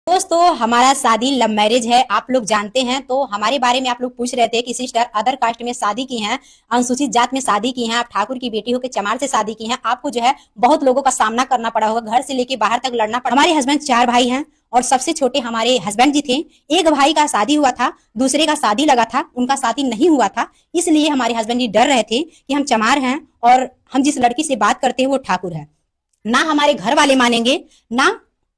दोस्तों हमारा शादी लव मैरिज है, आप लोग जानते हैं। तो हमारे बारे में आप लोग पूछ रहे थे कि सिस्टर अदर कास्ट में शादी की हैं, अनुसूचित जात में शादी की हैं, आप ठाकुर की बेटी होकर चमार से शादी की हैं, आपको जो है बहुत लोगों का सामना करना पड़ा होगा, घर से लेके बाहर तक लड़ना पड़ा। हमारे हस्बैंड 4 भाई हैं और सबसे छोटे हमारे हस्बैंड जी थे। एक भाई का शादी हुआ था, दूसरे का शादी लगा था, उनका शादी नहीं हुआ था। इसलिए हमारे हस्बैंड जी डर रहे थे कि हम चमार हैं और हम जिस लड़की से बात करते हैं वो ठाकुर है। ना हमारे घर वाले मानेंगे, ना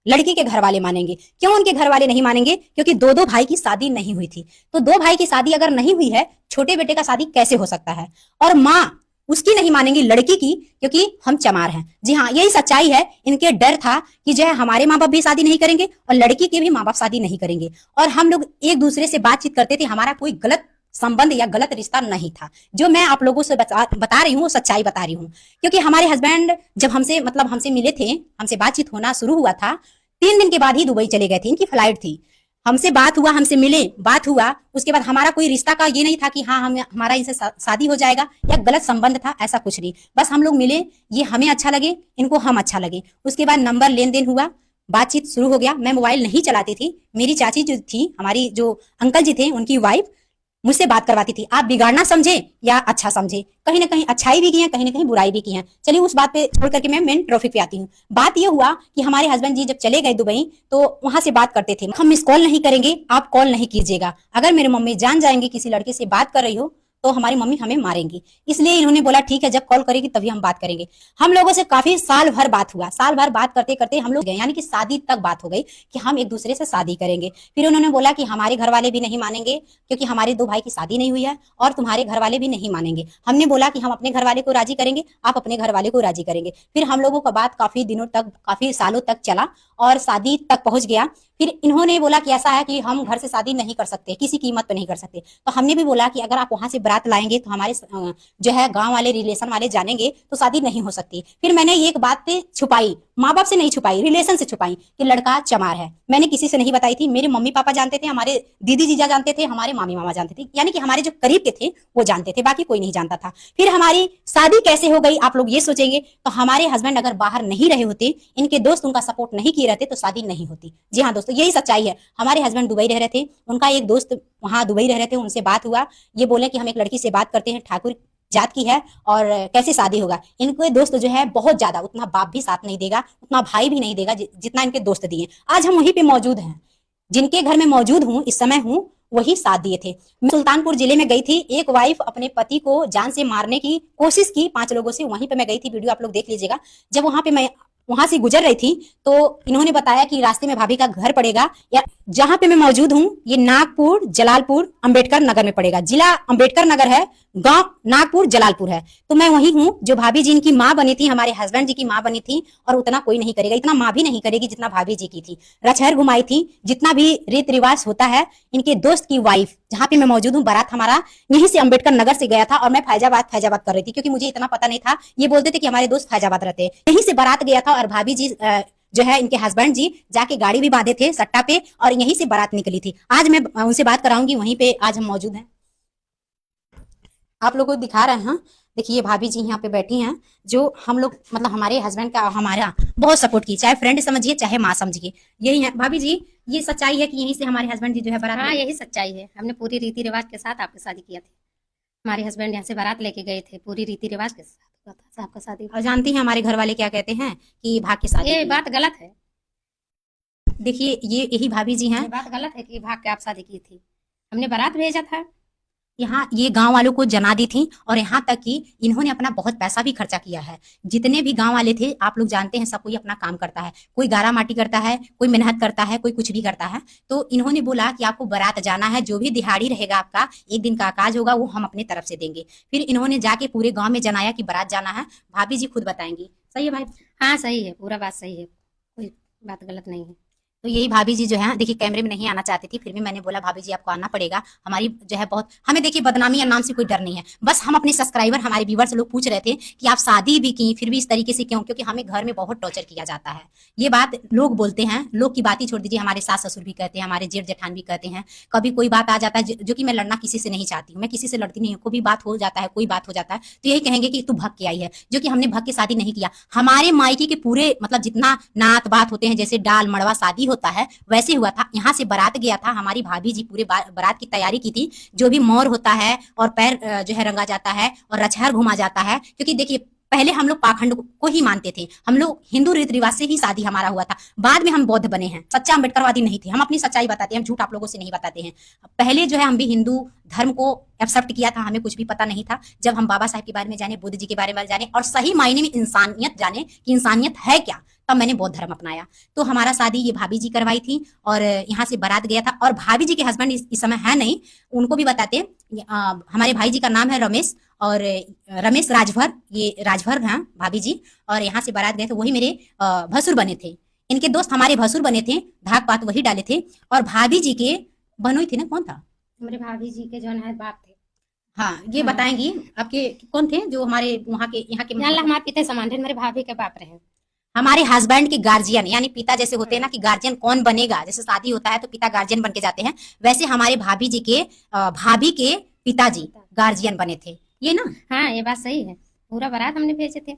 लड़की के घर वाले मानेंगे। क्यों उनके घर वाले नहीं मानेंगे? क्योंकि दो दो भाई की शादी नहीं हुई थी। तो दो भाई की शादी अगर नहीं हुई है, छोटे बेटे का शादी कैसे हो सकता है? और माँ उसकी नहीं मानेंगी, लड़की की, क्योंकि हम चमार हैं। जी हाँ, यही सच्चाई है। इनके डर था कि जो है हमारे माँ बाप भी शादी नहीं करेंगे और लड़की के भी माँ बाप शादी नहीं करेंगे। और हम लोग एक दूसरे से बातचीत करते थे, हमारा कोई गलत संबंध या गलत रिश्ता नहीं था। जो मैं आप लोगों से बता रही हूँ वो सच्चाई बता रही हूँ। क्योंकि हमारे हस्बैंड जब हमसे मिले थे, हमसे बातचीत होना शुरू हुआ था, 3 दिन के बाद ही दुबई चले गए थे। इनकी फ्लाइट थी, हमसे बात हुआ, हमसे मिले, बात हुआ। उसके बाद हमारा कोई रिश्ता का ये नहीं था कि हाँ हमारा इनसे शादी हो जाएगा या गलत संबंध था, ऐसा कुछ नहीं। बस हम लोग मिले, ये हमें अच्छा लगे, इनको हम अच्छा लगे। उसके बाद नंबर लेन देन हुआ, बातचीत शुरू हो गया। मैं मोबाइल नहीं चलाती थी, मेरी चाची जो थी, हमारी जो अंकल जी थे, उनकी वाइफ मुझसे बात करवाती थी। आप बिगाड़ना समझे या अच्छा समझे, कहीं ना कहीं अच्छाई भी की है, कहीं ना कहीं बुराई भी की है। चलिए उस बात पे छोड़ करके मैं मेन टॉपिक पे आती हूँ। बात ये हुआ कि हमारे हस्बैंड जी जब चले गए दुबई तो वहां से बात करते थे, हम मिस कॉल नहीं करेंगे, आप कॉल नहीं कीजिएगा। अगर मेरे मम्मी जान जाएंगे किसी लड़के से बात कर रही हो तो हमारी मम्मी हमें मारेंगी। इसलिए इन्होंने बोला ठीक है, जब कॉल करेगी तभी हम बात करेंगे। हम लोगों से काफी साल भर बात हुआ, साल भर बात करते करते हम लोग गए, यानी कि शादी तक बात हो गई कि हम एक दूसरे से शादी करेंगे। फिर उन्होंने बोला कि हमारे घर वाले भी नहीं मानेंगे क्योंकि हमारे 2 भाई की शादी नहीं हुई है और तुम्हारे घर वाले भी नहीं मानेंगे। हमने बोला कि हम अपने घर वाले को राजी करेंगे, आप अपने घर वाले को राजी करेंगे। फिर हम लोगों का बात काफी दिनों तक, काफी सालों तक चला और शादी तक पहुंच गया। फिर इन्होंने बोला कि ऐसा है कि हम घर से शादी नहीं कर सकते, किसी कीमत पे नहीं कर सकते। तो हमने भी बोला कि अगर आप वहां से बारात लाएंगे तो हमारे जो है गांव वाले, रिलेशन वाले जानेंगे तो शादी नहीं हो सकती। फिर मैंने ये एक बात छुपाई, माँ बाप से नहीं छुपाई, रिलेशन से छुपाई कि लड़का चमार है। मैंने किसी से नहीं बताई थी। मेरे मम्मी पापा जानते थे, हमारे दीदी जीजा जानते थे, हमारे मामी मामा जानते थे, यानी कि हमारे जो करीब के थे वो जानते थे, बाकी कोई नहीं जानता था। फिर हमारी शादी कैसे हो गई आप लोग ये सोचेंगे। तो हमारे हस्बैंड अगर बाहर नहीं रहे होते, इनके दोस्त उनका सपोर्ट नहीं किए रहते तो शादी नहीं होती। जी हाँ दोस्तों, यही सच्चाई है। हमारे हस्बैंड दुबई रह रहे थे, उनका एक दोस्त वहां दुबई रह रहे थे, उनसे बात हुआ। ये बोले कि हम एक लड़की से बात करते हैं, ठाकुर जात की है और कैसे शादी होगा। इनके दोस्त जो है बहुत ज्यादा, उतना बाप भी साथ नहीं देगा, उतना भाई भी नहीं देगा जितना इनके दोस्त दिए। आज हम वहीं पे मौजूद हैं, जिनके घर में मौजूद हूँ इस समय हूँ, वही साथ दिए थे। मैं सुल्तानपुर जिले में गई थी, एक वाइफ अपने पति को जान से मारने की कोशिश की 5 लोगों से, वहीं पे मैं गई थी, वीडियो आप लोग देख लीजिएगा। जब वहां से गुजर रही थी तो इन्होंने बताया कि रास्ते में भाभी का घर पड़ेगा, या जहां पे मैं मौजूद हूँ ये नागपुर जलालपुर अंबेडकर नगर में पड़ेगा। जिला अंबेडकर नगर है, गांव नागपुर जलालपुर है। तो मैं वही हूँ जो भाभी जी इनकी माँ बनी थी, हमारे हस्बैंड जी की माँ बनी थी। और उतना कोई नहीं करेगा, इतना माँ भी नहीं करेगी जितना भाभी जी की थी। रचहर घुमाई थी, जितना भी रीत रिवाज होता है। इनके दोस्त की वाइफ, जहां पे मैं मौजूद हूँ, बारात हमारा यहीं से अंबेडकर नगर से गया था और मैं फैजाबाद कर रही थी, क्योंकि मुझे इतना पता नहीं था। ये बोलते थे कि हमारे दोस्त फैजाबाद रहते हैं, यहीं से बारात गया था। और भाभी जी जो है इनके हस्बैंड जी जाके गाड़ी भी बांधे थे सट्टा पे और यहीं से बारात निकली थी। आज मैं उनसे बात कराऊंगी, वहीं पे आज हम मौजूद हैं, आप लोगों को दिखा रहे हैं। देखिए भाभी जी यहाँ पे बैठी हैं, जो हम लोग मतलब हमारे हस्बैंड का हमारा बहुत सपोर्ट की, चाहे फ्रेंड समझिए चाहे माँ समझिए, यही है। भाभी जी ये सच्चाई है कि यहीं से हमारे हस्बैंड जी जो है बारात? हाँ, यही सच्चाई है। हमने पूरी रीति रिवाज के साथ आपकी शादी किया थी। हमारे हस्बैंड यहाँ से बारात लेके गए थे, पूरी रीति रिवाज के साथ हुआ था आपका शादी। और जानती हैं हमारे घर वाले क्या कहते हैं कि भाग के शादी ये की। बात गलत है, देखिए ये यही भाभी जी हैं। ये बात गलत है कि भाग के आप शादी की थी। हमने बारात भेजा था। यहाँ ये गांव वालों को जना दी थी और यहाँ तक कि इन्होंने अपना बहुत पैसा भी खर्चा किया है। जितने भी गांव वाले थे, आप लोग जानते हैं, सब कोई अपना काम करता है, कोई गारा माटी करता है, कोई मेहनत करता है, कोई कुछ भी करता है। तो इन्होंने बोला कि आपको बारात जाना है, जो भी दिहाड़ी रहेगा आपका, एक दिन का आकाज होगा, वो हम अपनी तरफ से देंगे। फिर इन्होंने जाके पूरे गाँव में जनाया कि बारात जाना है। भाभी जी खुद बताएंगी, सही है भाई? हाँ सही है, पूरा बात सही है, कोई बात गलत नहीं है। तो यही भाभी जी जो है, देखिए कैमरे में नहीं आना चाहती थी, फिर भी मैंने बोला भाभी जी आपको आना पड़ेगा। हमारी जो है बहुत, हमें देखिए बदनामी या नाम से कोई डर नहीं है। बस हम अपने सब्सक्राइबर, हमारे व्यूअर्स लोग पूछ रहे थे कि आप शादी भी की फिर भी इस तरीके से क्यों, क्योंकि हमें घर में बहुत टॉर्चर किया जाता है। ये बात लोग बोलते हैं, लोग की बात ही छोड़ दीजिए, हमारे सास ससुर भी कहते हैं, हमारे जेठ जेठान भी कहते हैं। कभी कोई बात आ जाता है जो कि मैं लड़ना किसी से नहीं चाहती हूँ, मैं किसी से लड़ती नहीं हूँ। कोई बात हो जाता है, कोई बात हो जाता है तो यही कहेंगे कि तू भग के आई है, जो कि हमने भग के शादी नहीं किया। हमारे मायके के पूरे मतलब जितना नात बात होते हैं, जैसे डाल मड़वा शादी होता है वैसे हुआ था। यहाँ से बारात गया था, हमारी भाभी जी पूरे बारात की तैयारी की थी। जो भी मोर होता है और पैर जो है रंगा जाता है और रछार घुमा जाता है, क्योंकि देखिए पहले हम लोग पाखंड को ही मानते थे, हम लोग हिंदू रीति रिवाज से ही शादी हमारा हुआ था। बाद में हम बौद्ध बने हैं, सच्चा अम्बेडकरवादी नहीं थे। हम अपनी सच्चाई बताते हैं, हम झूठ आप लोगों से नहीं बताते हैं। पहले जो है हम भी हिंदू धर्म को एक्सेप्ट किया था, हमें कुछ भी पता नहीं था। जब हम बाबा साहब के बारे में जाने, बुद्ध जी के बारे में जाने और सही मायने में इंसानियत जाने कि इंसानियत है क्या, तब मैंने बौद्ध धर्म अपनाया। तो हमारा शादी ये भाभी जी करवाई थी और यहाँ से बारात गया था। और भाभी जी के हस्बैंड इस समय है नहीं, उनको भी बताते हैं। हमारे भाई जी का नाम है रमेश, और रमेश राजभर, ये राजभर हैं भाभी जी। और यहाँ से बारात गए थे, वही मेरे भसुर बने थे। इनके दोस्त हमारे भसुर बने थे, धाक पात वही डाले थे। और भाभी जी के बनोई थे ना, कौन था? हमारे भाभी जी के जो है बाप थे। हाँ, ये हाँ। बताएंगी आपके कौन थे जो हमारे वहाँ के यहाँ के यहाँ हमारे पिता समान थे, मेरे भाभी के बाप रहे। हमारे हस्बैंड के गार्जियन, यानी पिता जैसे होते हैं ना कि गार्जियन कौन बनेगा, जैसे शादी होता है तो पिता गार्जियन बन के जाते हैं, वैसे हमारे भाभी जी के भाभी के पिताजी गार्जियन बने थे, ये ना। हाँ, ये बात सही है। पूरा बारात हमने भेजे थे।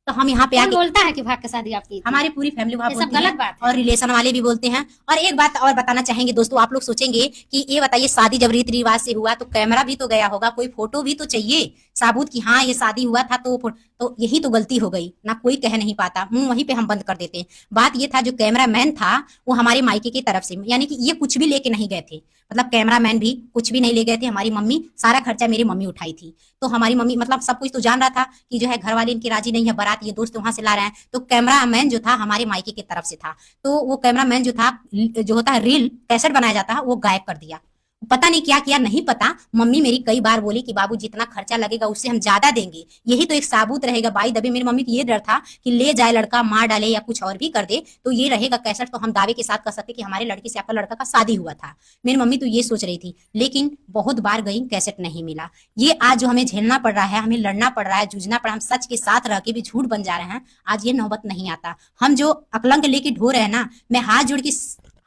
तो हम यहाँ पे कौन आके बोलता है कि भाग के शादी आपकी थी? हमारी पूरी फैमिली वहाँ ये सब बोलती है गलत बात है। और रिलेशन वाले भी बोलते हैं। और एक बात और बताना चाहेंगे दोस्तों, आप लोग सोचेंगे कि ये बताइए शादी जब रीति रिवाज से हुआ तो कैमरा भी तो गया होगा, कोई फोटो भी तो चाहिए साबूत की हाँ ये शादी हुआ था। तो यही तो गलती हो गई ना, कोई कह नहीं पाता, मुंह वहीं पे हम बंद कर देते हैं। बात ये था जो कैमरामैन था वो हमारे मायके की तरफ से, यानी कि ये कुछ भी लेके नहीं गए थे, मतलब कैमरामैन भी कुछ भी नहीं ले गए थे। हमारी मम्मी, सारा खर्चा मेरी मम्मी उठाई थी। तो हमारी मम्मी मतलब सब कुछ तो जान रहा था कि जो है घर वाले इनकी राजी नहीं है, बारात ये दोस्त वहां से ला रहे हैं। तो कैमरामैन जो था हमारे मायके की तरफ से था, तो वो कैमरामैन जो था, जो होता है रील कैसेट बनाया जाता है, वो गायब कर दिया। पता नहीं क्या किया, नहीं पता। मम्मी मेरी कई बार बोली कि बाबू जितना खर्चा लगेगा उससे हम ज्यादा देंगे, यही तो एक साबूत रहेगा। बाई दबे मेरी मम्मी को ये डर था कि ले जाए लड़का, मार डाले या कुछ और भी कर दे, तो ये रहेगा कैसेट, तो हम दावे के साथ कर सकते कि हमारे लड़के से आपका लड़का का शादी हुआ था। मेरी मम्मी तो ये सोच रही थी, लेकिन बहुत बार गई, कैसेट नहीं मिला। ये आज जो हमें झेलना पड़ रहा है, हमें लड़ना पड़ रहा है, जूझना पड़ा, हम सच के साथ रह के भी झूठ बन जा रहे हैं, आज ये नौबत नहीं आता। हम जो अकलंक लेके ढो रहे हैं ना, मैं हाथ जोड़ के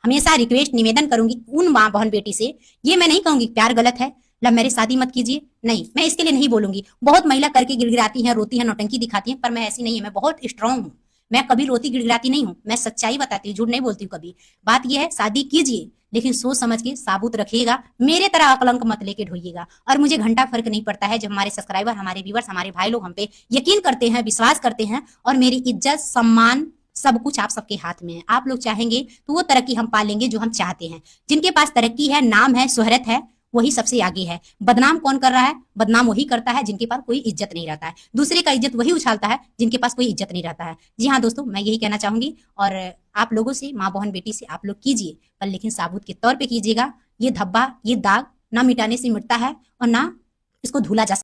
हमेशा रिक्वेस्ट निवेदन करूंगी उन माँ बहन बेटी से, ये मैं नहीं कहूंगी प्यार गलत है, लव मैरिज शादी मत कीजिए, नहीं, मैं इसके लिए नहीं बोलूंगी। बहुत महिला करके गिड़गिड़ाती हैं, रोती हैं, नौटंकी दिखाती हैं, पर मैं ऐसी नहीं है, मैं बहुत स्ट्रांग हूँ। मैं कभी रोती गिड़गिड़ाती नहीं हूँ, मैं सच्चाई बताती हूँ, झूठ नहीं बोलती हूँ कभी। बात यह है, शादी कीजिए लेकिन सोच समझ के साबुत रखिएगा, मेरे तरह अकलंक मत लेके ढोइएगा। और मुझे घंटा फर्क नहीं पड़ता है जब हमारे सब्सक्राइबर, हमारे व्यूअर्स, हमारे भाई लोग हम पे यकीन करते हैं, विश्वास करते हैं, और मेरी इज्जत, सम्मान, सब कुछ आप सबके हाथ में है। आप लोग चाहेंगे तो वो तरक्की हम पा लेंगे जो हम चाहते हैं। जिनके पास तरक्की है, नाम है, शोहरत है, वही सबसे आगे है। बदनाम कौन कर रहा है? बदनाम वही करता है जिनके पास कोई इज्जत नहीं रहता है। दूसरे का इज्जत वही उछालता है जिनके पास कोई इज्जत नहीं रहता है। जी हाँ दोस्तों, मैं यही कहना चाहूंगी। और आप लोगों से, माँ बहन बेटी से, आप लोग कीजिए, पर लेकिन साबुत के तौर पे कीजिएगा। ये धब्बा, ये दाग ना मिटाने से मिटता है और ना इसको धुला जा सकता है।